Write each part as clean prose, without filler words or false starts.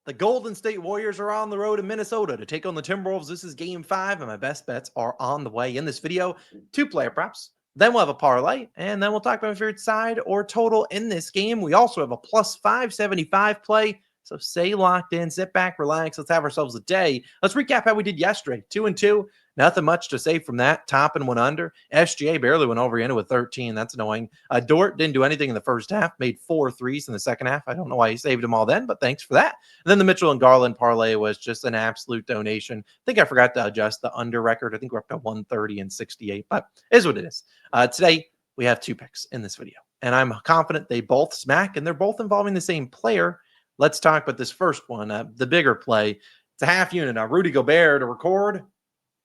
The Golden State Warriors are on the road in Minnesota to take on the Timberwolves. This is game 5, and my best bets are on the way. In this video, 2 player props. Then we'll have a parlay, and then we'll talk about my favorite side or total in this game. We also have a plus 575 play. So stay locked in, sit back, relax. Let's have ourselves a day. Let's recap how we did yesterday. 2-2. Nothing much to say from that. Top and 1 under. SGA barely went over. He ended with 13. That's annoying. Dort didn't do anything in the first half. Made 4 threes in the second half. I don't know why he saved them all then, but thanks for that. And then the Mitchell and Garland parlay was just an absolute donation. I think I forgot to adjust the under record. I think we're up to 130 and 68, but it is what it is. Today, we have 2 picks in this video, and I'm confident they both smack, and they're both involving the same player. Let's talk about this first one, the bigger play. It's a half unit. Now, Rudy Gobert to record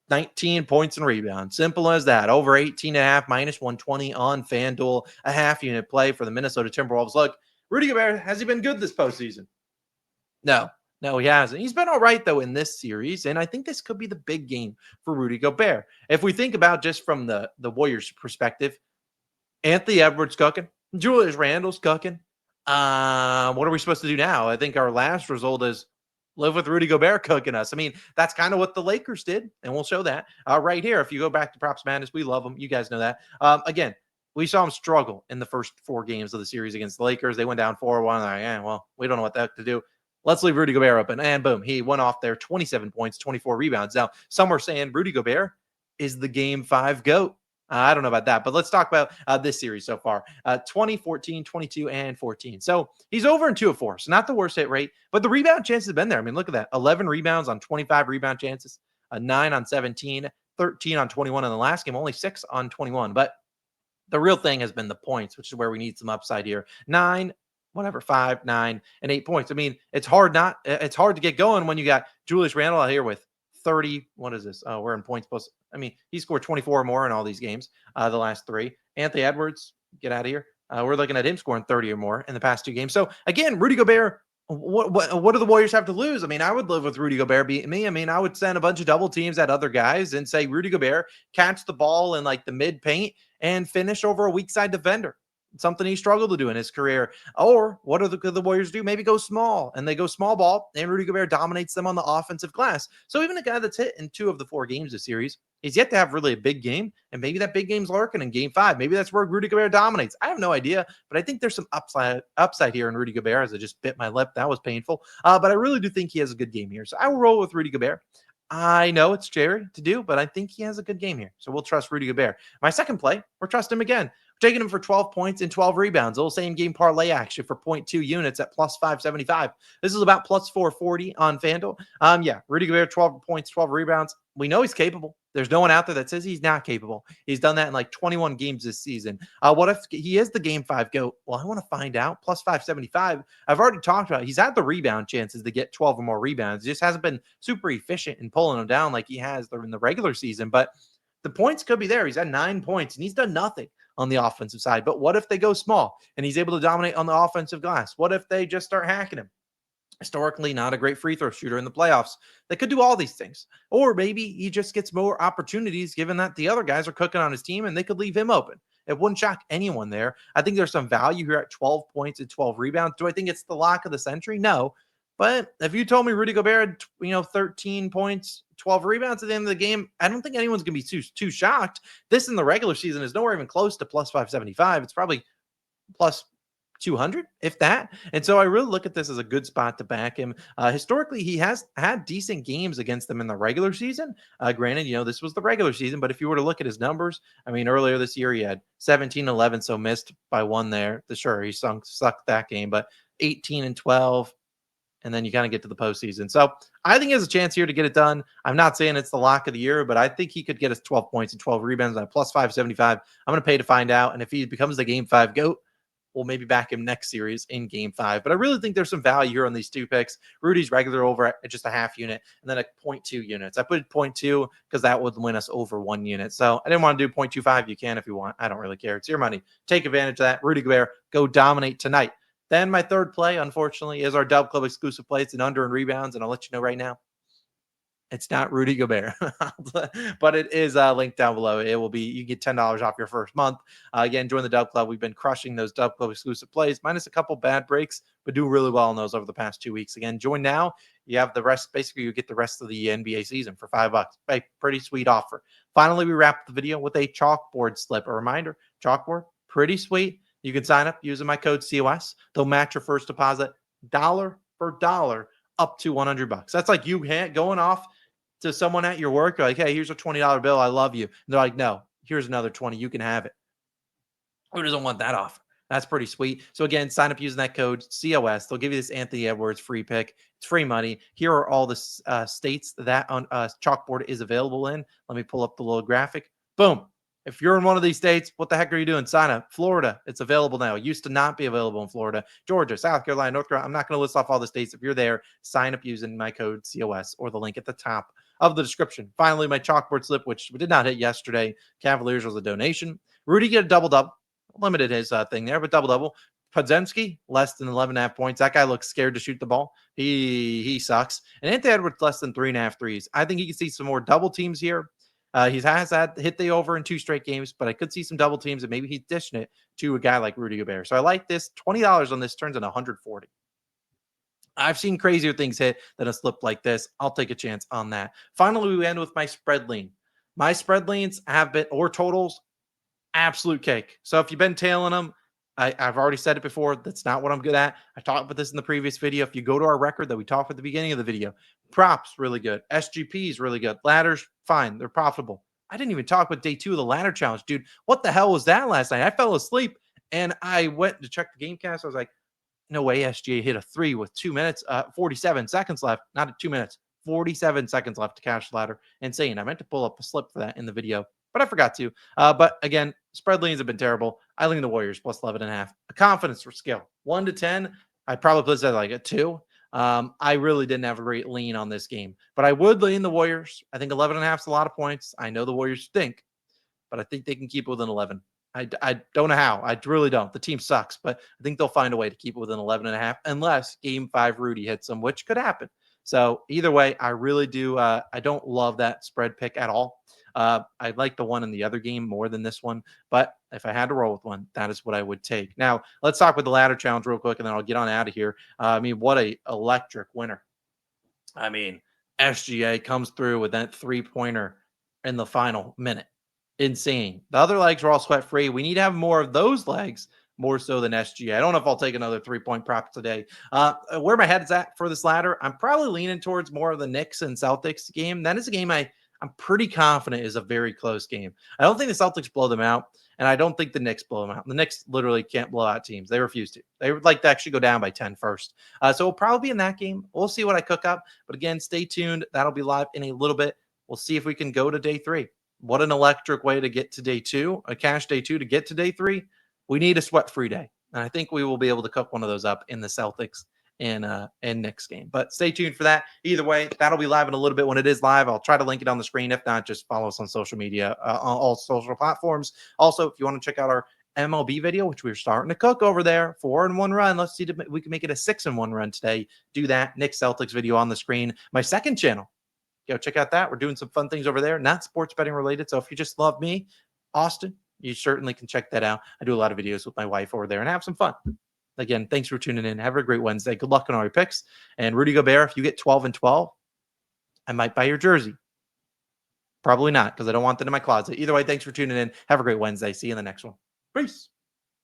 19 points and rebounds. Simple as that. Over 18.5, minus 120 on FanDuel. A half unit play for the Minnesota Timberwolves. Look, Rudy Gobert, has he been good this postseason? No, he hasn't. He's been all right, though, in this series, and I think this could be the big game for Rudy Gobert. If we think about just from the Warriors' perspective, Anthony Edwards cooking, Julius Randle's cooking. What are we supposed to do now? I think our last result is live with Rudy Gobert cooking us. I mean, that's kind of what the Lakers did, and we'll show that right here. If you go back to PropsMadness, we love them. You guys know that. Again, we saw him struggle in the first 4 games of the series against the Lakers. They went down 4-1. Like, yeah, well, we don't know what that to do. Let's leave Rudy Gobert open. And boom, he went off there, 27 points, 24 rebounds. Now, some are saying Rudy Gobert is the game 5 GOAT. I don't know about that, but let's talk about this series so far. 20, 14, 22, and 14. So he's over in 2 of 4. So not the worst hit rate, but the rebound chances have been there. I mean, look at that. 11 rebounds on 25 rebound chances, 9 on 17, 13 on 21 in the last game, only 6 on 21. But the real thing has been the points, which is where we need some upside here. 9, 5, 9, and 8 points. I mean, it's hard to get going when you got Julius Randle out here with 30. What is this? Oh, we're in points plus. I mean, he scored 24 or more in all these games, the last 3. Anthony Edwards, get out of here. We're looking at him scoring 30 or more in the past 2 games. So again, Rudy Gobert, what do the Warriors have to lose? I mean, I would live with Rudy Gobert beating me. I mean, I would send a bunch of double teams at other guys and say, Rudy Gobert, catch the ball in like the mid paint and finish over a weak side defender. Something he struggled to do in his career. Or what do the Warriors do? Maybe go small, and they go small ball, and Rudy Gobert dominates them on the offensive glass. So even a guy that's hit in 2 of the 4 games this series, he's yet to have really a big game, and maybe that big game's lurking in game 5. Maybe that's where Rudy Gobert dominates. I have no idea, but I think there's some upside here in Rudy Gobert, as I just bit my lip. That was painful. But I really do think he has a good game here. So I will roll with Rudy Gobert. I know it's scary to do, but I think he has a good game here. So we'll trust Rudy Gobert. My second play, we'll trust him again. Taking him for 12 points and 12 rebounds. A little same game parlay action for 0.2 units at plus 575. This is about plus 440 on FanDuel. Yeah, Rudy Gobert, 12 points, 12 rebounds. We know he's capable. There's no one out there that says he's not capable. He's done that in like 21 games this season. What if he is the game 5 GOAT? Well, I want to find out. Plus 575. I've already talked about it. He's had the rebound chances to get 12 or more rebounds. He just hasn't been super efficient in pulling them down like he has in the regular season. But the points could be there. He's had 9 points, and he's done nothing on the offensive side. But what if they go small and he's able to dominate on the offensive glass? What if they just start hacking him? Historically, not a great free throw shooter in the playoffs. They could do all these things. Or maybe he just gets more opportunities given that the other guys are cooking on his team and they could leave him open. It wouldn't shock anyone there. I think there's some value here at 12 points and 12 rebounds. Do I think it's the lock of the century? No. But if you told me Rudy Gobert had, 13 points, 12 rebounds at the end of the game, I don't think anyone's going to be too shocked. This in the regular season is nowhere even close to plus 575. It's probably plus 200, if that. And so I really look at this as a good spot to back him. Historically, he has had decent games against them in the regular season. Granted, this was the regular season, but if you were to look at his numbers, I mean, earlier this year, he had 17-11, so missed by 1 there. Sure, he sucked that game, but 18-12. And then you kind of get to the postseason. So I think he has a chance here to get it done. I'm not saying it's the lock of the year, but I think he could get us 12 points and 12 rebounds at plus 575. I'm going to pay to find out. And if he becomes the game 5 GOAT, we'll maybe back him next series in game 5. But I really think there's some value here on these 2 picks. Rudy's regular over at just a half unit, and then a 0.2 units. I put 0.2 because that would win us over 1 unit. So I didn't want to do 0.25. You can if you want. I don't really care. It's your money. Take advantage of that. Rudy Gobert, go dominate tonight. Then my third play, unfortunately, is our Dub Club exclusive play. It's an under and rebounds, and I'll let you know right now. It's not Rudy Gobert, but it is linked down below. It will be, you get $10 off your first month. Again, join the Dub Club. We've been crushing those Dub Club exclusive plays, minus a couple bad breaks, but do really well on those over the past 2 weeks. Again, join now. You have the rest. Basically, you get the rest of the NBA season for $5. A pretty sweet offer. Finally, we wrap the video with a chalkboard slip. A reminder, chalkboard, pretty sweet. You can sign up using my code COS. They'll match your first deposit dollar for dollar up to $100. That's like you going off to someone at your work, like, hey, here's a $20 bill. I love you. And they're like, no, here's another 20. You can have it. Who doesn't want that offer? That's pretty sweet. So again, sign up using that code COS. They'll give you this Anthony Edwards free pick. It's free money. Here are all the states that chalkboard is available in. Let me pull up the little graphic. Boom. If you're in one of these states, what the heck are you doing? Sign up. Florida, it's available now. It used to not be available in Florida. Georgia, South Carolina, North Carolina. I'm not going to list off all the states. If you're there, sign up using my code COS or the link at the top of the description. Finally, my chalkboard slip, which we did not hit yesterday. Cavaliers was a donation. Rudy get a double-double. Limited his thing there, but double-double. Podzemski, less than 11.5 points. That guy looks scared to shoot the ball. He sucks. And Anthony Edwards, less than 3.5 threes. I think you can see some more double teams here. He has had hit the over in 2 straight games, but I could see some double teams and maybe he's dishing it to a guy like Rudy Gobert. So I like this. $20 on this turns into 140. I've seen crazier things hit than a slip like this. I'll take a chance on that. Finally, we end with my spread lean. My spread leans have been, or totals, absolute cake. So if you've been tailing them, I've already said it before. That's not what I'm good at. I talked about this in the previous video. If you go to our record that we talked at the beginning of the video, props, really good. SGP is really good. Ladders, fine. They're profitable. I didn't even talk about day 2 of the ladder challenge, dude. What the hell was that last night? I fell asleep and I went to check the game cast. I was like, no way SGA hit a 3 with 2 minutes, 47 seconds left. Not 2 minutes, 47 seconds left to cash the ladder. Insane. I meant to pull up a slip for that in the video, but I forgot to. But again, spread leans have been terrible. I lean the Warriors plus 11.5. A confidence for skill 1 to 10. I probably put that like a 2. I really didn't have a great lean on this game, but I would lean the Warriors. I think 11.5 is a lot of points. I know the Warriors stink, but I think they can keep it within 11. I don't know how. I really don't. The team sucks, but I think they'll find a way to keep it within 11.5 unless game 5 Rudy hits them, which could happen. So either way, I really do. I don't love that spread pick at all. I like the one in the other game more than this one, but if I had to roll with one, that is what I would take. Now, let's talk with the ladder challenge real quick, and then I'll get on out of here. I mean, what a electric winner. I mean, SGA comes through with that 3-pointer in the final minute. Insane. The other legs are all sweat-free. We need to have more of those legs, more so than SGA. I don't know if I'll take another 3-point prop today. Where my head's at for this ladder, I'm probably leaning towards more of the Knicks and Celtics game. That is a game I'm pretty confident is a very close game. I don't think the Celtics blow them out, and I don't think the Knicks blow them out. The Knicks literally can't blow out teams. They refuse to. They would like to actually go down by 10 first. So we'll probably be in that game. We'll see what I cook up. But again, stay tuned. That'll be live in a little bit. We'll see if we can go to day 3. What an electric way to get to day 2, a cash day 2 to get to day 3. We need a sweat-free day. And I think we will be able to cook one of those up in the Celtics and Knicks game. But stay tuned for that. Either way, that'll be live in a little bit. When it is live, I'll try to link it on the screen. If not, just follow us on social media, on all social platforms. Also, if you want to check out our MLB video, which we're starting to cook over there, 4-1 run. Let's see if we can make it a 6-1 run today. Do that. Knicks Celtics video on the screen. My second channel. Go check out that. We're doing some fun things over there, not sports betting related. So if you just love me, Austin, you certainly can check that out. I do a lot of videos with my wife over there and have some fun. Again, thanks for tuning in. Have a great Wednesday. Good luck on all your picks. And Rudy Gobert, if you get 12-12, I might buy your jersey. Probably not, because I don't want that in my closet. Either way, thanks for tuning in. Have a great Wednesday. See you in the next one. Peace.